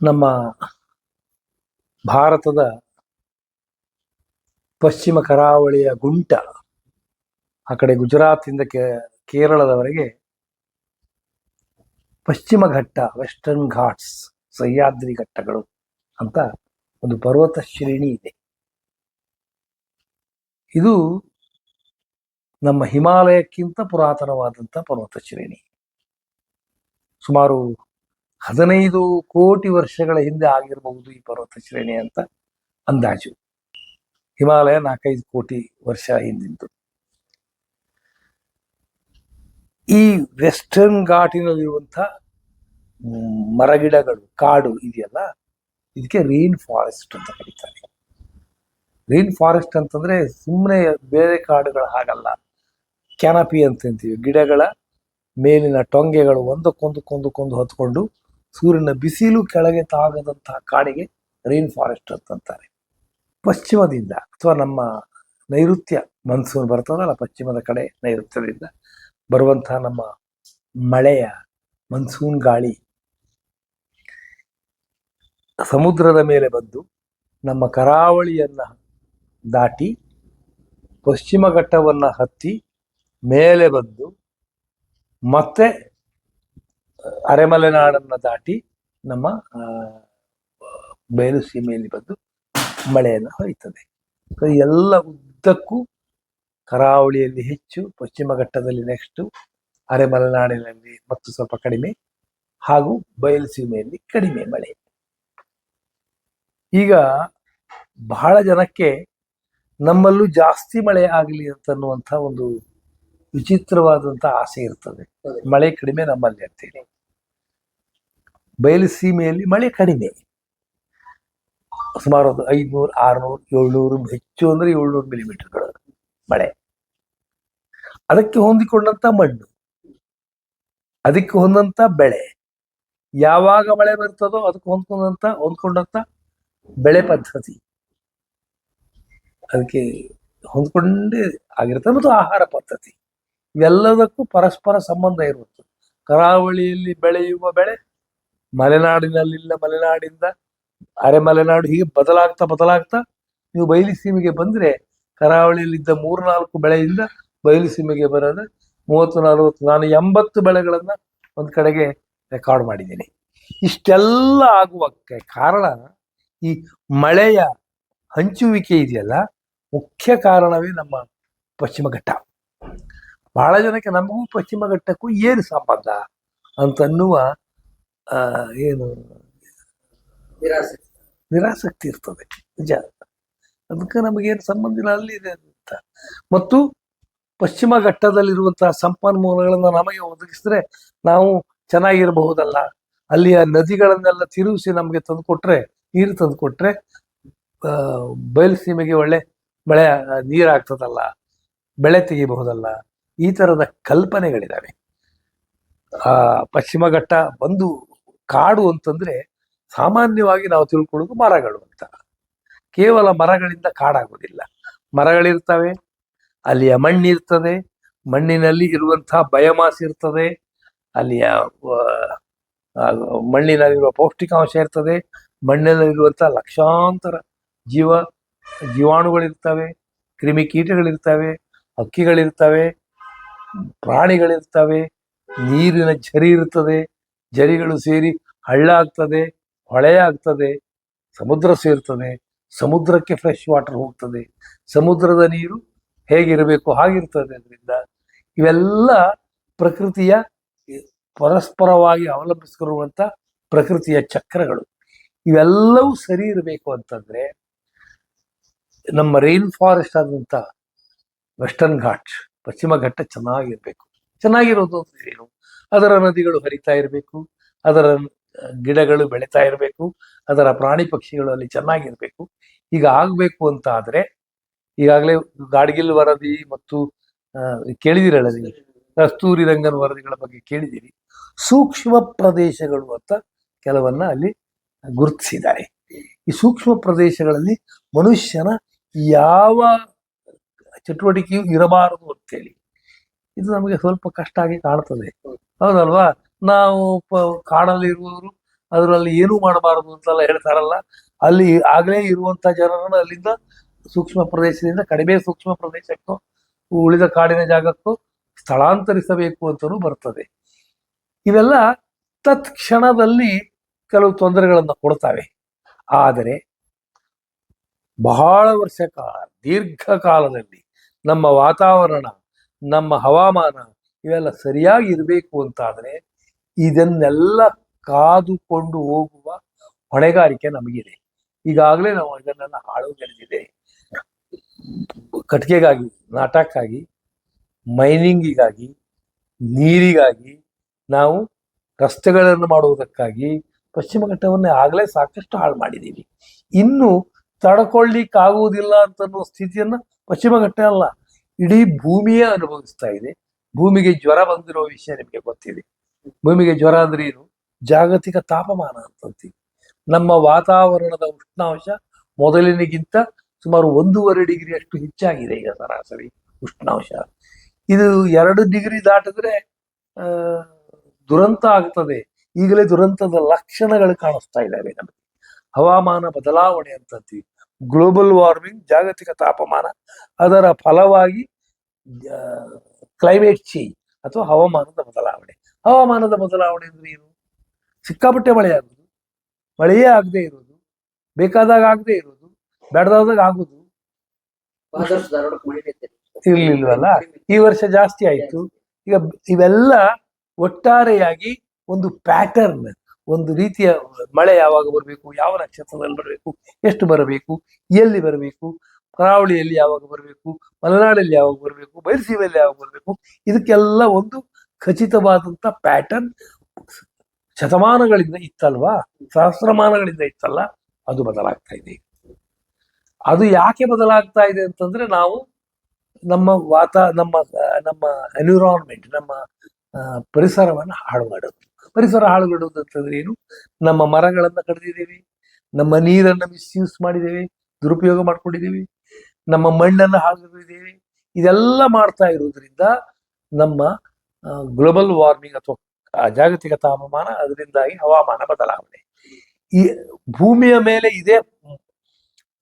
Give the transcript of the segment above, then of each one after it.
ನಮ್ಮ ಭಾರತದ ಪಶ್ಚಿಮ ಕರಾವಳಿಯ ಗುಂಟ ಆ ಕಡೆ ಗುಜರಾತಿಂದ ಕೇರಳದವರೆಗೆ ಪಶ್ಚಿಮ ಘಟ್ಟ, ವೆಸ್ಟರ್ನ್ ಘಾಟ್ಸ್, ಸಹ್ಯಾದ್ರಿ ಘಟ್ಟಗಳು ಅಂತ ಒಂದು ಪರ್ವತ ಶ್ರೇಣಿ ಇದೆ. ಇದು ನಮ್ಮ ಹಿಮಾಲಯಕ್ಕಿಂತ ಪುರಾತನವಾದಂಥ ಪರ್ವತ ಶ್ರೇಣಿ. ಸುಮಾರು 15 ಕೋಟಿ ವರ್ಷಗಳ ಹಿಂದೆ ಆಗಿರಬಹುದು ಈ ಪರ್ವತ ಶ್ರೇಣಿ ಅಂತ ಅಂದಾಜು. ಹಿಮಾಲಯ 4-5 ಕೋಟಿ ವರ್ಷ ಹಿಂದಿಂದು. ಈ ವೆಸ್ಟರ್ನ್ ಘಾಟಿನಲ್ಲಿರುವಂಥ ಮರಗಿಡಗಳು, ಕಾಡು ಇದೆಯಲ್ಲ, ಇದಕ್ಕೆ ರೈನ್ ಫಾರೆಸ್ಟ್ ಅಂತ ಕರೀತಾರೆ. ರೈನ್ ಫಾರೆಸ್ಟ್ ಅಂತಂದ್ರೆ ಸುಮ್ಮನೆ ಬೇರೆ ಕಾಡುಗಳ ಹಾಗಲ್ಲ, ಕ್ಯಾನಪಿ ಅಂತೀವಿ. ಗಿಡಗಳ ಮೇಲಿನ ಟೊಂಗೆಗಳು ಒಂದಕ್ಕೊಂದು ಹೊತ್ಕೊಂಡು ಸೂರ್ಯನ ಬಿಸಿಲು ಕೆಳಗೆ ತಾಗದಂತಹ ಕಾಡಿಗೆ ರೈನ್ ಫಾರೆಸ್ಟ್ ಅಂತಾರೆ. ಪಶ್ಚಿಮದಿಂದ ಅಥವಾ ನಮ್ಮ ನೈಋತ್ಯ ಮನ್ಸೂನ್ ಬರ್ತದಲ್ಲ, ಪಶ್ಚಿಮದ ಕಡೆ ನೈಋತ್ಯದಿಂದ ಬರುವಂತಹ ನಮ್ಮ ಮಳೆಯ ಮನ್ಸೂನ್ ಗಾಳಿ ಸಮುದ್ರದ ಮೇಲೆ ಬಂದು ನಮ್ಮ ಕರಾವಳಿಯನ್ನ ದಾಟಿ ಪಶ್ಚಿಮ ಘಟ್ಟವನ್ನ ಹತ್ತಿ ಮೇಲೆ ಬಂದು ಮತ್ತೆ ಅರೆಮಲೆನಾಡನ್ನ ದಾಟಿ ನಮ್ಮ ಬಯಲು ಸೀಮೆಯಲ್ಲಿ ಬಂದು ಮಳೆಯನ್ನು ಹೊಯ್ತದೆ. ಎಲ್ಲ ಉದ್ದಕ್ಕೂ ಕರಾವಳಿಯಲ್ಲಿ ಹೆಚ್ಚು, ಪಶ್ಚಿಮ ಘಟ್ಟದಲ್ಲಿ ನೆಕ್ಸ್ಟ್, ಅರೆಮಲೆನಾಡಿನಲ್ಲಿ ಮತ್ತು ಸ್ವಲ್ಪ ಕಡಿಮೆ, ಹಾಗೂ ಬಯಲು ಸೀಮೆಯಲ್ಲಿ ಕಡಿಮೆ ಮಳೆ. ಈಗ ಬಹಳ ಜನಕ್ಕೆ ನಮ್ಮಲ್ಲೂ ಜಾಸ್ತಿ ಮಳೆ ಆಗಲಿ ಅಂತನ್ನುವಂಥ ಒಂದು ವಿಚಿತ್ರವಾದಂಥ ಆಸೆ ಇರ್ತದೆ. ಮಳೆ ಕಡಿಮೆ ನಮ್ಮಲ್ಲಿ ಅಂತೇಳಿ. ಬಯಲು ಸೀಮೆಯಲ್ಲಿ ಮಳೆ ಕಡಿಮೆ, ಸುಮಾರು 500, 600, 700, ಹೆಚ್ಚು ಅಂದ್ರೆ 700 ಮಿಲಿಮೀಟರ್ಗಳು ಮಳೆ. ಅದಕ್ಕೆ ಹೊಂದಿಕೊಂಡಂತ ಮಣ್ಣು, ಅದಕ್ಕೆ ಹೊಂದಂತ ಬೆಳೆ, ಯಾವಾಗ ಮಳೆ ಬರ್ತದೋ ಅದಕ್ಕೆ ಹೊಂದ್ಕೊಂಡಂತ ಬೆಳೆ ಪದ್ಧತಿ, ಅದಕ್ಕೆ ಹೊಂದ್ಕೊಂಡೇ ಆಗಿರ್ತದೆ. ಮತ್ತು ಆಹಾರ ಪದ್ಧತಿ, ಇವೆಲ್ಲದಕ್ಕೂ ಪರಸ್ಪರ ಸಂಬಂಧ ಇರುತ್ತೆ. ಕರಾವಳಿಯಲ್ಲಿ ಬೆಳೆಯುವ ಬೆಳೆ ಮಲೆನಾಡಿನಲ್ಲಿಲ್ಲ, ಮಲೆನಾಡಿಂದ ಅರೆಮಲೆನಾಡು, ಹೀಗೆ ಬದಲಾಗ್ತಾ ನೀವು ಬಯಲು ಸೀಮೆಗೆ ಬಂದ್ರೆ ಕರಾವಳಿಯಲ್ಲಿದ್ದ 3-4 ಬೆಳೆಯಿಂದ ಬಯಲು ಸೀಮೆಗೆ ಬರೋದು 30-40, ನಾನು 80 ಬೆಳೆಗಳನ್ನ ಒಂದ್ ಕಡೆಗೆ ರೆಕಾರ್ಡ್ ಮಾಡಿದ್ದೀನಿ. ಇಷ್ಟೆಲ್ಲ ಆಗುವಕ್ಕೆ ಕಾರಣ ಈ ಮಳೆಯ ಹಂಚುವಿಕೆ ಇದೆಯಲ್ಲ, ಮುಖ್ಯ ಕಾರಣವೇ ನಮ್ಮ ಪಶ್ಚಿಮ ಘಟ್ಟ. ಬಹಳ ಜನಕ್ಕೆ ನಮಗೂ ಪಶ್ಚಿಮ ಘಟ್ಟಕ್ಕೂ ಏನು ಸಂಬಂಧ ಅಂತನ್ನುವ ಏನು ನಿರಾಸಕ್ತಿ ಇರ್ತದೆ. ನಿಜ, ಅದಕ್ಕೆ ನಮಗೇನು ಸಂಬಂಧ ಇಲ್ಲ, ಅಲ್ಲಿ ಇದೆ ಅಂತ. ಮತ್ತು ಪಶ್ಚಿಮ ಘಟ್ಟದಲ್ಲಿರುವಂತಹ ಸಂಪನ್ಮೂಲಗಳನ್ನ ನಮಗೆ ಒದಗಿಸಿದ್ರೆ ನಾವು ಚೆನ್ನಾಗಿರಬಹುದಲ್ಲ. ಅಲ್ಲಿಯ ನದಿಗಳನ್ನೆಲ್ಲ ತಿರುಗಿಸಿ ನಮಗೆ ತಂದುಕೊಟ್ರೆ, ನೀರು ತಂದುಕೊಟ್ರೆ ಬಯಲು ಸೀಮೆಗೆ ಒಳ್ಳೆ ಮಳೆ ನೀರಾಗ್ತದಲ್ಲ, ಬೆಳೆ ತೆಗಿಬಹುದಲ್ಲ. ಈ ತರದ ಕಲ್ಪನೆಗಳಿದಾವೆ. ಪಶ್ಚಿಮ ಘಟ್ಟ ಬಂದು ಕಾಡು ಅಂತಂದ್ರೆ ಸಾಮಾನ್ಯವಾಗಿ ನಾವು ತಿಳ್ಕೊಳ್ಳೋದು ಮರಗಳು ಅಂತ. ಕೇವಲ ಮರಗಳಿಂದ ಕಾಡಾಗೋದಿಲ್ಲ. ಮರಗಳಿರ್ತವೆ, ಅಲ್ಲಿಯ ಮಣ್ಣಿರ್ತದೆ, ಮಣ್ಣಿನಲ್ಲಿ ಇರುವಂತಹ ಬಯೋಮಾಸ್ ಇರ್ತದೆ, ಅಲ್ಲಿಯ ಮಣ್ಣಿನಲ್ಲಿರುವ ಪೌಷ್ಟಿಕಾಂಶ ಇರ್ತದೆ, ಮಣ್ಣಿನಲ್ಲಿರುವಂತಹ ಲಕ್ಷಾಂತರ ಜೀವಾಣುಗಳಿರ್ತವೆ, ಕ್ರಿಮಿಕೀಟಗಳಿರ್ತವೆ, ಹಕ್ಕಿಗಳಿರ್ತವೆ, ಪ್ರಾಣಿಗಳಿರ್ತವೆ, ನೀರಿನ ಝರಿ ಇರ್ತದೆ, ಝರಿಗಳು ಸೇರಿ ಹಳ್ಳ ಆಗ್ತದೆ, ಹೊಳೆ ಆಗ್ತದೆ, ಸಮುದ್ರ ಸೇರ್ತದೆ, ಸಮುದ್ರಕ್ಕೆ ಫ್ರೆಶ್ ವಾಟರ್ ಹೋಗ್ತದೆ, ಸಮುದ್ರದ ನೀರು ಹೇಗಿರಬೇಕು ಹಾಗಿರ್ತದೆ. ಅದರಿಂದ ಇವೆಲ್ಲ ಪ್ರಕೃತಿಯ ಪರಸ್ಪರವಾಗಿ ಅವಲಂಬಿಸಿರುವಂಥ ಪ್ರಕೃತಿಯ ಚಕ್ರಗಳು. ಇವೆಲ್ಲವೂ ಸರಿ ಇರಬೇಕು ಅಂತಂದ್ರೆ ನಮ್ಮ ರೈನ್ ಫಾರೆಸ್ಟ್ ಆದಂಥ ವೆಸ್ಟರ್ನ್ ಘಾಟ್, ಪಶ್ಚಿಮ ಘಟ್ಟ ಚೆನ್ನಾಗಿರ್ಬೇಕು. ಚೆನ್ನಾಗಿರೋದು ಏನು, ಅದರ ನದಿಗಳು ಹರಿತಾ ಇರಬೇಕು, ಅದರ ಗಿಡಗಳು ಬೆಳೀತಾ ಇರಬೇಕು, ಅದರ ಪ್ರಾಣಿ ಪಕ್ಷಿಗಳು ಅಲ್ಲಿ ಚೆನ್ನಾಗಿರ್ಬೇಕು. ಈಗ ಆಗ್ಬೇಕು ಅಂತ ಆದ್ರೆ, ಈಗಾಗಲೇ ಗಾಡ್ಗಿಲ್ ವರದಿ ಮತ್ತು ಕೇಳಿದಿರಲ್ಲ ನೀವು, ಕಸ್ತೂರಿ ರಂಗನ್ ವರದಿಗಳ ಬಗ್ಗೆ ಕೇಳಿದಿರಿ. ಸೂಕ್ಷ್ಮ ಪ್ರದೇಶಗಳು ಅಂತ ಕೆಲವನ್ನ ಅಲ್ಲಿ ಗುರುತಿಸಿದ್ದಾರೆ. ಈ ಸೂಕ್ಷ್ಮ ಪ್ರದೇಶಗಳಲ್ಲಿ ಮನುಷ್ಯನ ಯಾವ ಚಟುವಟಿಕೆಯೂ ಇರಬಾರದು ಅಂತೇಳಿ. ಇದು ನಮಗೆ ಸ್ವಲ್ಪ ಕಷ್ಟ ಆಗಿ ಕಾಣ್ತದೆ, ಹೌದಲ್ವಾ? ನಾವು ಕಾಡಲ್ಲಿ ಇರುವವರು ಅದರಲ್ಲಿ ಏನೂ ಮಾಡಬಾರದು ಅಂತೆಲ್ಲ ಹೇಳ್ತಾರಲ್ಲ, ಅಲ್ಲಿ ಆಗಲೇ ಇರುವಂತ ಜನರನ್ನು ಅಲ್ಲಿಂದ ಸೂಕ್ಷ್ಮ ಪ್ರದೇಶದಿಂದ ಕಡಿಮೆ ಸೂಕ್ಷ್ಮ ಪ್ರದೇಶಕ್ಕೂ ಉಳಿದ ಕಾಡಿನ ಜಾಗಕ್ಕೂ ಸ್ಥಳಾಂತರಿಸಬೇಕು ಅಂತಲೂ ಬರ್ತದೆ. ಇವೆಲ್ಲ ತತ್ಕ್ಷಣದಲ್ಲಿ ಕೆಲವು ತೊಂದರೆಗಳನ್ನು ಕೊಡ್ತವೆ. ಆದರೆ ಬಹಳ ವರ್ಷ ಕಾಲ, ದೀರ್ಘಕಾಲದಲ್ಲಿ ನಮ್ಮ ವಾತಾವರಣ, ನಮ್ಮ ಹವಾಮಾನ ಇವೆಲ್ಲ ಸರಿಯಾಗಿ ಇರಬೇಕು ಅಂತಾದರೆ ಇದನ್ನೆಲ್ಲ ಕಾದುಕೊಂಡು ಹೋಗುವ ಹೊಣೆಗಾರಿಕೆ ನಮಗಿದೆ. ಈಗಾಗಲೇ ನಾವು ಇದನ್ನೆಲ್ಲ ಹಾಳುಗೆಳೆದಿದೆ. ಕಟ್ಟಿಗೆಗಾಗಿ, ನಾಟಕ್ಕಾಗಿ, ಮೈನಿಂಗಿಗಾಗಿ, ನೀರಿಗಾಗಿ, ನಾವು ರಸ್ತೆಗಳನ್ನು ಮಾಡುವುದಕ್ಕಾಗಿ ಪಶ್ಚಿಮ ಘಟ್ಟವನ್ನೇ ಆಗಲೇ ಸಾಕಷ್ಟು ಹಾಳು ಮಾಡಿದ್ದೀವಿ. ಇನ್ನು ತಡ್ಕೊಳ್ಳಿಕ್ಕಾಗುವುದಿಲ್ಲ ಅಂತನ್ನೋ ಸ್ಥಿತಿಯನ್ನು ಪಶ್ಚಿಮ ಘಟ್ಟ ಅಲ್ಲ, ಇಡೀ ಭೂಮಿಯೇ ಅನುಭವಿಸ್ತಾ ಇದೆ. ಭೂಮಿಗೆ ಜ್ವರ ಬಂದಿರೋ ವಿಷಯ ನಿಮಗೆ ಗೊತ್ತಿದೆ. ಭೂಮಿಗೆ ಜ್ವರ ಅಂದ್ರೆ ಏನು? ಜಾಗತಿಕ ತಾಪಮಾನ ಅಂತಂತೀವಿ. ನಮ್ಮ ವಾತಾವರಣದ ಉಷ್ಣಾಂಶ ಮೊದಲಿನಿಗಿಂತ ಸುಮಾರು 1.5 ಡಿಗ್ರಿಯಷ್ಟು ಹೆಚ್ಚಾಗಿದೆ ಈಗ ಸರಾಸರಿ ಉಷ್ಣಾಂಶ. ಇದು 2 ಡಿಗ್ರಿ ದಾಟಿದ್ರೆ ದುರಂತ ಆಗ್ತದೆ. ಈಗಲೇ ದುರಂತದ ಲಕ್ಷಣಗಳು ಕಾಣಿಸ್ತಾ ಇದ್ದಾವೆ ನಮಗೆ. ಹವಾಮಾನ ಬದಲಾವಣೆ ಅಂತಂತೀವಿ. ಗ್ಲೋಬಲ್ ವಾರ್ಮಿಂಗ್, ಜಾಗತಿಕ ತಾಪಮಾನ, ಅದರ ಫಲವಾಗಿ ಕ್ಲೈಮೇಟ್ ಚೇಂಜ್ ಅಥವಾ ಹವಾಮಾನದ ಬದಲಾವಣೆ. ಹವಾಮಾನದ ಬದಲಾವಣೆ ಅಂದ್ರೆ ಏನು? ಸಿಕ್ಕಾಪಟ್ಟೆ ಮಳೆ ಆಗುದು, ಮಳೆಯೇ ಆಗದೆ ಇರೋದು, ಬೇಕಾದಾಗ ಆಗದೆ ಇರೋದು, ಬೇಡದಾಗ ಆಗುದು. ಇರ್ಲಿಲ್ವಲ್ಲ, ಈ ವರ್ಷ ಜಾಸ್ತಿ ಆಯ್ತು. ಈಗ ಇವೆಲ್ಲ ಒಟ್ಟಾರೆಯಾಗಿ ಒಂದು ಪ್ಯಾಟರ್ನ್, ಒಂದು ರೀತಿಯ ಮಳೆ ಯಾವಾಗ ಬರಬೇಕು, ಯಾವ ನಕ್ಷತ್ರದಲ್ಲಿ ಬರಬೇಕು, ಎಷ್ಟು ಬರಬೇಕು, ಎಲ್ಲಿ ಬರಬೇಕು, ಕರಾವಳಿಯಲ್ಲಿ ಯಾವಾಗ ಬರಬೇಕು, ಮಲೆನಾಡಲ್ಲಿ ಯಾವಾಗ ಬರಬೇಕು, ಬಯಲುಸೀಮೆಯಲ್ಲಿ ಯಾವಾಗ ಬರಬೇಕು, ಇದಕ್ಕೆಲ್ಲ ಒಂದು ಖಚಿತವಾದಂತ ಪ್ಯಾಟರ್ನ್ ಶತಮಾನಗಳಿಂದ ಇತ್ತಲ್ವಾ, ಸಹಸ್ರಮಾನಗಳಿಂದ ಇತ್ತಲ್ಲ, ಅದು ಬದಲಾಗ್ತಾ ಇದೆ. ಅದು ಯಾಕೆ ಬದಲಾಗ್ತಾ ಇದೆ ಅಂತಂದ್ರೆ ನಾವು ನಮ್ಮ ನಮ್ಮ ಎನ್ವಿರಾನ್ಮೆಂಟ್, ನಮ್ಮ ಪರಿಸರವನ್ನು ಹಾಳು ಮಾಡೋದು. ಪರಿಸರ ಹಾಳುಗೊಡುವುದು ಅಂತಂದ್ರೆ ಏನು? ನಮ್ಮ ಮರಗಳನ್ನ ಕಡಿದಿದ್ದೀವಿ, ನಮ್ಮ ನೀರನ್ನ ಮಿಸ್ಯೂಸ್ ಮಾಡಿದ್ದೇವೆ, ದುರುಪಯೋಗ ಮಾಡ್ಕೊಂಡಿದ್ದೀವಿ, ನಮ್ಮ ಮಣ್ಣನ್ನು ಹಾಳುಗಿದ್ದೇವೆ. ಇದೆಲ್ಲ ಮಾಡ್ತಾ ಇರೋದ್ರಿಂದ ನಮ್ಮ ಗ್ಲೋಬಲ್ ವಾರ್ಮಿಂಗ್ ಅಥವಾ ಜಾಗತಿಕ ತಾಪಮಾನ, ಅದರಿಂದಾಗಿ ಹವಾಮಾನ ಬದಲಾವಣೆ. ಈ ಭೂಮಿಯ ಮೇಲೆ ಇದೇ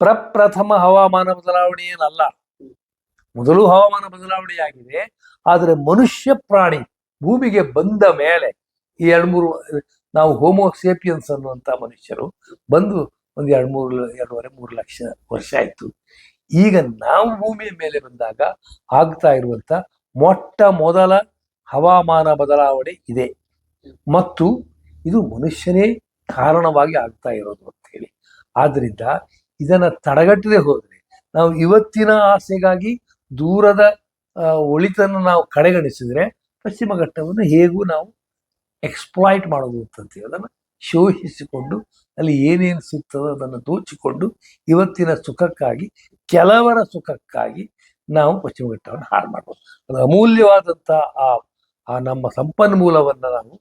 ಪ್ರಪ್ರಥಮ ಹವಾಮಾನ ಬದಲಾವಣೆ ಏನಲ್ಲ. ಮೊದಲು ಹವಾಮಾನ ಬದಲಾವಣೆಯಾಗಿದೆ. ಆದರೆ ಮನುಷ್ಯ ಪ್ರಾಣಿ ಭೂಮಿಗೆ ಬಂದ ಮೇಲೆ ಈ 2-3 ನಾವು ಹೋಮೋಸೇಪಿಯನ್ಸ್ ಅನ್ನುವಂಥ ಮನುಷ್ಯರು ಬಂದು ಒಂದು 2-3 ಲಕ್ಷ ವರ್ಷ ಆಯ್ತು. ಈಗ ನಾವು ಭೂಮಿಯ ಮೇಲೆ ಬಂದಾಗ ಆಗ್ತಾ ಇರುವಂತ ಮೊಟ್ಟ ಮೊದಲ ಹವಾಮಾನ ಬದಲಾವಣೆ ಇದೆ. ಮತ್ತು ಇದು ಮನುಷ್ಯನೇ ಕಾರಣವಾಗಿ ಆಗ್ತಾ ಇರೋದು ಅಂತ ಹೇಳಿ. ಆದ್ರಿಂದ ಇದನ್ನ ತಡೆಗಟ್ಟದೆ ಹೋದ್ರೆ, ನಾವು ಇವತ್ತಿನ ಆಸೆಗಾಗಿ ದೂರದ ಒಳಿತನ್ನು ನಾವು ಕಡೆಗಣಿಸಿದ್ರೆ ಪಶ್ಚಿಮ ಘಟ್ಟವನ್ನು ಹೇಗೂ ನಾವು ಎಕ್ಸ್ಪ್ಲಾಯ್ಟ್ ಮಾಡೋದು ಅಂತಂತೀವಿ. ಅದನ್ನು ಶೋಷಿಸಿಕೊಂಡು ಅಲ್ಲಿ ಏನೇನು ಸಿಗ್ತದೋ ಅದನ್ನು ದೋಚಿಕೊಂಡು ಇವತ್ತಿನ ಸುಖಕ್ಕಾಗಿ, ಕೆಲವರ ಸುಖಕ್ಕಾಗಿ ನಾವು ಪಶ್ಚಿಮ ಘಟ್ಟವನ್ನು ಹಾಳು ಮಾಡ್ಬೋದು. ಅದು ಅಮೂಲ್ಯವಾದಂಥ ಆ ನಮ್ಮ ಸಂಪನ್ಮೂಲವನ್ನು ನಾವು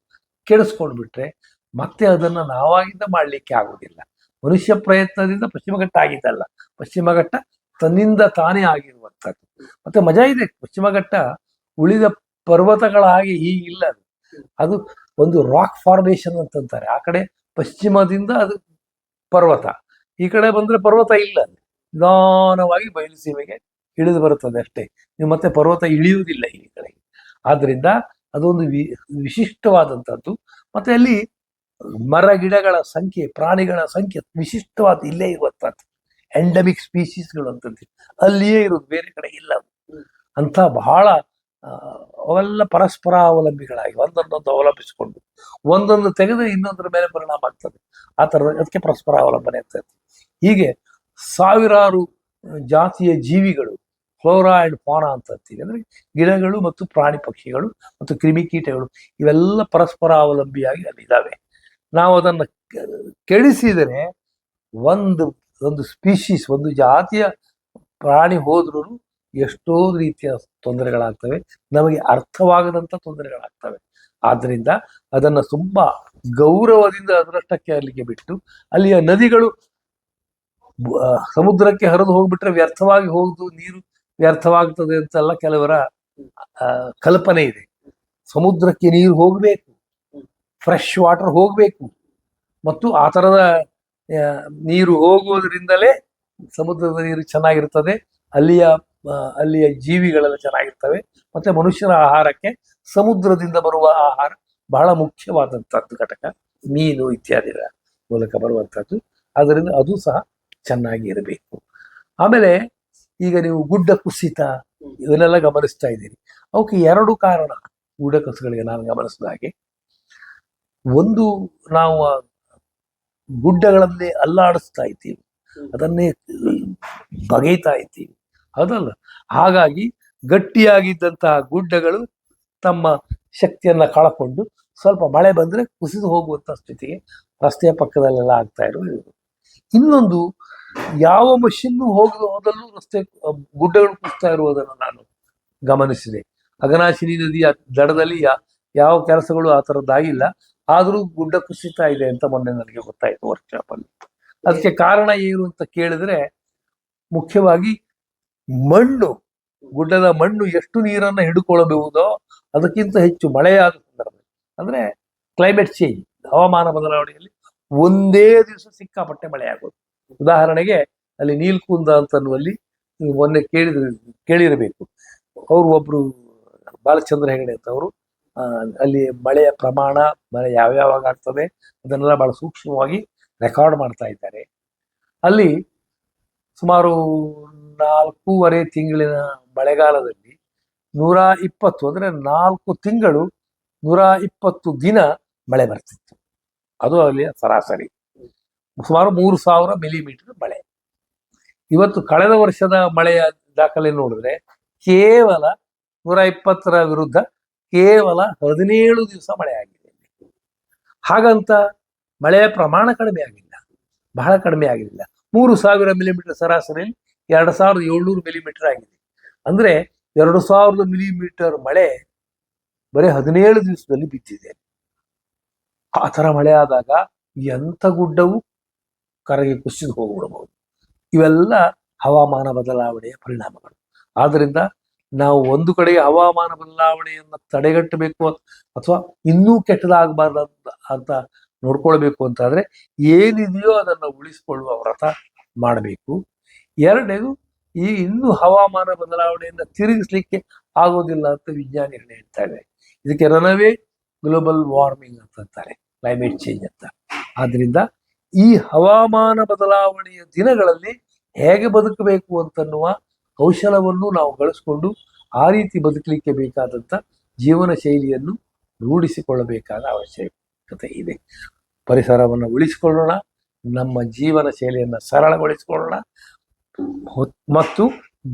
ಕೆಡಿಸ್ಕೊಂಡು ಬಿಟ್ರೆ ಮತ್ತೆ ಅದನ್ನು ನಾವಾಗಿಂದ ಮಾಡಲಿಕ್ಕೆ ಆಗುವುದಿಲ್ಲ. ಮನುಷ್ಯ ಪ್ರಯತ್ನದಿಂದ ಪಶ್ಚಿಮ ಘಟ್ಟ ಆಗಿದ್ದಲ್ಲ, ಪಶ್ಚಿಮ ಘಟ್ಟ ತನ್ನಿಂದ ತಾನೇ ಆಗಿರುವಂಥದ್ದು. ಮತ್ತೆ ಮಜಾ ಇದೆ. ಪಶ್ಚಿಮ ಘಟ್ಟ ಉಳಿದ ಪರ್ವತಗಳ ಹಾಗೆ ಹೀಗಿಲ್ಲ. ಅದು ಒಂದು ರಾಕ್ ಫಾರ್ಮೇಶನ್ ಅಂತಂತಾರೆ. ಆ ಕಡೆ ಪಶ್ಚಿಮದಿಂದ ಅದು ಪರ್ವತ, ಈ ಕಡೆ ಬಂದ್ರೆ ಪರ್ವತ ಇಲ್ಲ, ನಿಧಾನವಾಗಿ ಬಯಲುಸೀಮೆಗೆ ಇಳಿದು ಬರುತ್ತದೆ ಅಷ್ಟೇ. ನೀವು ಮತ್ತೆ ಪರ್ವತ ಇಳಿಯುವುದಿಲ್ಲ ಈ ಕಡೆ. ಆದ್ರಿಂದ ಅದೊಂದು ವಿಶಿಷ್ಟವಾದಂಥದ್ದು. ಮತ್ತೆ ಅಲ್ಲಿ ಮರ ಗಿಡಗಳ ಸಂಖ್ಯೆ, ಪ್ರಾಣಿಗಳ ಸಂಖ್ಯೆ ವಿಶಿಷ್ಟವಾದ ಇಲ್ಲೇ ಇರುವಂಥದ್ದು. ಎಂಡಮಿಕ್ ಸ್ಪೀಶೀಸ್ಗಳು ಅಂತಂತೀವಿ, ಅಲ್ಲಿಯೇ ಇರೋದು, ಬೇರೆ ಕಡೆ ಇಲ್ಲ ಅಂತ. ಬಹಳ ಅವೆಲ್ಲ ಪರಸ್ಪರ ಅವಲಂಬಿಗಳಾಗಿ ಒಂದೊಂದೊಂದು ಅವಲಂಬಿಸಿಕೊಂಡು ಒಂದೊಂದು ತೆಗೆದು ಇನ್ನೊಂದರ ಮೇಲೆ ಪರಿಣಾಮ ಆಗ್ತದೆ. ಆ ಥರದ ಅದಕ್ಕೆ ಪರಸ್ಪರ ಅವಲಂಬನೆ ಆಗ್ತದೆ. ಹೀಗೆ ಸಾವಿರಾರು ಜಾತಿಯ ಜೀವಿಗಳು, ಫ್ಲೋರಾ ಅಂಡ್ ಫಾನಾ ಅಂತ ಅಂತೀವಿ. ಅಂದ್ರೆ ಗಿಡಗಳು ಮತ್ತು ಪ್ರಾಣಿ ಪಕ್ಷಿಗಳು ಮತ್ತು ಕ್ರಿಮಿಕೀಟಗಳು ಇವೆಲ್ಲ ಪರಸ್ಪರ ಅವಲಂಬಿಯಾಗಿ ಅಲ್ಲಿದ್ದಾವೆ. ನಾವು ಅದನ್ನು ಕೆಡಿಸಿದರೆ ಒಂದು ಸ್ಪೀಶೀಸ್, ಒಂದು ಜಾತಿಯ ಪ್ರಾಣಿ ಹೋದ್ರೂ ಎಷ್ಟೋ ರೀತಿಯ ತೊಂದರೆಗಳಾಗ್ತವೆ, ನಮಗೆ ಅರ್ಥವಾಗದಂಥ ತೊಂದರೆಗಳಾಗ್ತವೆ. ಆದ್ದರಿಂದ ಅದನ್ನು ತುಂಬಾ ಗೌರವದಿಂದ ಅದರಷ್ಟಕ್ಕೆ ಅಲ್ಲಿಗೆ ಬಿಟ್ಟು, ಅಲ್ಲಿಯ ನದಿಗಳು ಸಮುದ್ರಕ್ಕೆ ಹರಿದು ಹೋಗ್ಬಿಟ್ರೆ ವ್ಯರ್ಥವಾಗಿ ಹೋಗುದು, ನೀರು ವ್ಯರ್ಥವಾಗ್ತದೆ ಅಂತೆಲ್ಲ ಕೆಲವರ ಕಲ್ಪನೆ ಇದೆ. ಸಮುದ್ರಕ್ಕೆ ನೀರು ಹೋಗ್ಬೇಕು, ಫ್ರೆಶ್ ವಾಟರ್ ಹೋಗ್ಬೇಕು, ಮತ್ತು ಆ ಥರದ ನೀರು ಹೋಗುವುದರಿಂದಲೇ ಸಮುದ್ರದ ನೀರು ಚೆನ್ನಾಗಿರ್ತದೆ, ಅಲ್ಲಿಯ ಅಲ್ಲಿಯ ಜೀವಿಗಳೆಲ್ಲ ಚೆನ್ನಾಗಿರ್ತವೆ. ಮತ್ತೆ ಮನುಷ್ಯರ ಆಹಾರಕ್ಕೆ ಸಮುದ್ರದಿಂದ ಬರುವ ಆಹಾರ ಬಹಳ ಮುಖ್ಯವಾದಂಥದ್ದು ಘಟಕ, ಮೀನು ಇತ್ಯಾದಿಗಳ ಮೂಲಕ ಬರುವಂಥದ್ದು. ಅದರಿಂದ ಅದು ಸಹ ಚೆನ್ನಾಗಿ ಇರಬೇಕು. ಆಮೇಲೆ ಈಗ ನೀವು ಗುಡ್ಡ ಕುಸಿತ ಇವನ್ನೆಲ್ಲ ಗಮನಿಸ್ತಾ ಇದ್ದೀರಿ. ಅವಕ್ಕೆ ಎರಡು ಕಾರಣ ಗುಡ್ಡ ಕುಸಿತಗಳಿಗೆ ನಾನು ಗಮನಿಸಿದ ಹಾಗೆ. ಒಂದು, ನಾವು ಗುಡ್ಡಗಳನ್ನೇ ಅಲ್ಲಾಡಿಸ್ತಾ ಇದ್ದೀವಿ, ಅದನ್ನೇ ಬಗೆಯ್ತಾ ಇದ್ದೀವಿ, ಅದಲ್ಲ. ಹಾಗಾಗಿ ಗಟ್ಟಿಯಾಗಿದ್ದಂತಹ ಗುಡ್ಡಗಳು ತಮ್ಮ ಶಕ್ತಿಯನ್ನ ಕಳಕೊಂಡು ಸ್ವಲ್ಪ ಮಳೆ ಬಂದ್ರೆ ಕುಸಿದು ಹೋಗುವಂತ ಸ್ಥಿತಿಗೆ ರಸ್ತೆಯ ಪಕ್ಕದಲ್ಲೆಲ್ಲ ಆಗ್ತಾ ಇರೋದು. ಇನ್ನೊಂದು, ಯಾವ ಮಷಿನ್ನು ಹೋದಲ್ಲೂ ರಸ್ತೆ ಗುಡ್ಡಗಳು ಕುಸಿತಾ ಇರುವುದನ್ನು ನಾನು ಗಮನಿಸಿದೆ. ಅಘನಾಶಿನಿ ನದಿಯ ದಡದಲ್ಲಿ ಯಾವ ಕೆಲಸಗಳು ಆ ಥರದ್ದಾಗಿಲ್ಲ, ಆದರೂ ಗುಡ್ಡ ಕುಸಿತಾ ಇದೆ ಅಂತ ಮೊನ್ನೆ ನನಗೆ ಗೊತ್ತಾಯ್ತು ವರ್ಕ್ಶಾಪ್ ಅಲ್ಲಿ. ಅದಕ್ಕೆ ಕಾರಣ ಏನು ಅಂತ ಕೇಳಿದ್ರೆ, ಮುಖ್ಯವಾಗಿ ಮಣ್ಣು, ಗುಡ್ಡದ ಮಣ್ಣು ಎಷ್ಟು ನೀರನ್ನ ಹಿಡ್ಕೊಳ್ಳಬಹುದೋ ಅದಕ್ಕಿಂತ ಹೆಚ್ಚು ಮಳೆಯಾದ ಸಂದರ್ಭ, ಅಂದ್ರೆ ಕ್ಲೈಮೇಟ್ ಚೇಂಜ್, ಹವಾಮಾನ ಬದಲಾವಣೆಯಲ್ಲಿ ಒಂದೇ ದಿವಸ ಸಿಕ್ಕಾಪಟ್ಟೆ ಮಳೆ ಆಗೋದು. ಉದಾಹರಣೆಗೆ ಅಲ್ಲಿ ನೀಲ್ಕುಂದ ಅಂತನ್ನುವಲ್ಲಿ ನೀವು ಮೊನ್ನೆ ಕೇಳಿರಬೇಕು, ಅವರು ಒಬ್ರು ಬಾಲಚಂದ್ರ ಹೆಗಡೆ ಅಂತ ಅವರು ಅಲ್ಲಿ ಮಳೆಯ ಪ್ರಮಾಣ, ಮಳೆ ಯಾವ್ಯಾವಾಗ ಆಗ್ತದೆ ಅದನ್ನೆಲ್ಲ ಬಹಳ ಸೂಕ್ಷ್ಮವಾಗಿ ರೆಕಾರ್ಡ್ ಮಾಡ್ತಾ ಇದ್ದಾರೆ. ಅಲ್ಲಿ ಸುಮಾರು 4.5 ತಿಂಗಳಿನ ಮಳೆಗಾಲದಲ್ಲಿ 120, ಅಂದ್ರೆ 4 ತಿಂಗಳು 120 ದಿನ ಮಳೆ ಬರ್ತಿತ್ತು. ಅದು ಅಲ್ಲಿ ಸರಾಸರಿ ಸುಮಾರು 3,000 ಮಿಲಿಮೀಟರ್ ಮಳೆ. ಇವತ್ತು ಕಳೆದ ವರ್ಷದ ಮಳೆಯ ದಾಖಲೆ ನೋಡಿದ್ರೆ ಕೇವಲ 120ರ ವಿರುದ್ಧ ಕೇವಲ 17 ದಿವಸ ಮಳೆ ಆಗಿದೆ. ಹಾಗಂತ ಮಳೆಯ ಪ್ರಮಾಣ ಕಡಿಮೆ ಆಗಿಲ್ಲ, ಬಹಳ ಕಡಿಮೆ ಆಗಿಲ್ಲ. 3,000 ಮಿಲಿಮೀಟರ್ ಸರಾಸರಿ 2,700 ಮಿಲಿಮೀಟರ್ ಆಗಿದೆ. ಅಂದ್ರೆ 2,000 ಮಿಲಿಮೀಟರ್ ಮಳೆ ಬರೀ 17 ದಿವಸದಲ್ಲಿ ಬಿದ್ದಿದೆ. ಆ ಥರ ಮಳೆ ಆದಾಗ ಎಂಥ ಗುಡ್ಡವು ಕರಗಿ ಕುಸಿದು ಹೋಗ್ಬಿಡಬಹುದು. ಇವೆಲ್ಲ ಹವಾಮಾನ ಬದಲಾವಣೆಯ ಪರಿಣಾಮಗಳು. ಆದ್ರಿಂದ ನಾವು ಒಂದು ಕಡೆಗೆ ಹವಾಮಾನ ಬದಲಾವಣೆಯನ್ನ ತಡೆಗಟ್ಟಬೇಕು ಅಥವಾ ಇನ್ನೂ ಕೆಟ್ಟದಾಗಬಾರ್ದು ಅಂತ ನೋಡ್ಕೊಳ್ಬೇಕು ಅಂತಾದ್ರೆ ಏನಿದೆಯೋ ಅದನ್ನ ಉಳಿಸಿಕೊಳ್ಳುವ ವ್ರತ ಮಾಡಬೇಕು. ಎರಡನೇದು, ಈ ಇನ್ನೂ ಹವಾಮಾನ ಬದಲಾವಣೆಯನ್ನ ತಿರುಗಿಸ್ಲಿಕ್ಕೆ ಆಗೋದಿಲ್ಲ ಅಂತ ವಿಜ್ಞಾನಿಗಳು ಹೇಳ್ತಾ ಇದ್ದಾರೆ. ಇದಕ್ಕೆ ರನವೇ ಗ್ಲೋಬಲ್ ವಾರ್ಮಿಂಗ್ ಅಂತಾರೆ, ಕ್ಲೈಮೇಟ್ ಚೇಂಜ್ ಅಂತ. ಆದ್ರಿಂದ ಈ ಹವಾಮಾನ ಬದಲಾವಣೆಯ ದಿನಗಳಲ್ಲಿ ಹೇಗೆ ಬದುಕಬೇಕು ಅಂತನ್ನುವ ಕೌಶಲವನ್ನು ನಾವು ಗಳಿಸ್ಕೊಂಡು ಆ ರೀತಿ ಬದುಕಲಿಕ್ಕೆ ಬೇಕಾದಂಥ ಜೀವನ ಶೈಲಿಯನ್ನು ರೂಢಿಸಿಕೊಳ್ಳಬೇಕಾದ ಅವಶ್ಯಕತೆ ಇದೆ. ಪರಿಸರವನ್ನು ಉಳಿಸಿಕೊಳ್ಳೋಣ, ನಮ್ಮ ಜೀವನ ಶೈಲಿಯನ್ನು ಸರಳಗೊಳಿಸಿಕೊಳ್ಳೋಣ, ಮತ್ತು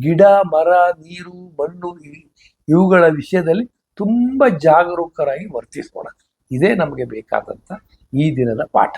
ಗಿಡ, ಮರ, ನೀರು, ಮಣ್ಣು ಇವುಗಳ ವಿಷಯದಲ್ಲಿ ತುಂಬ ಜಾಗರೂಕರಾಗಿ ವರ್ತಿಸೋಣ. ಇದೇ ನಮಗೆ ಬೇಕಾದಂಥ ಈ ದಿನದ ಪಾಠ.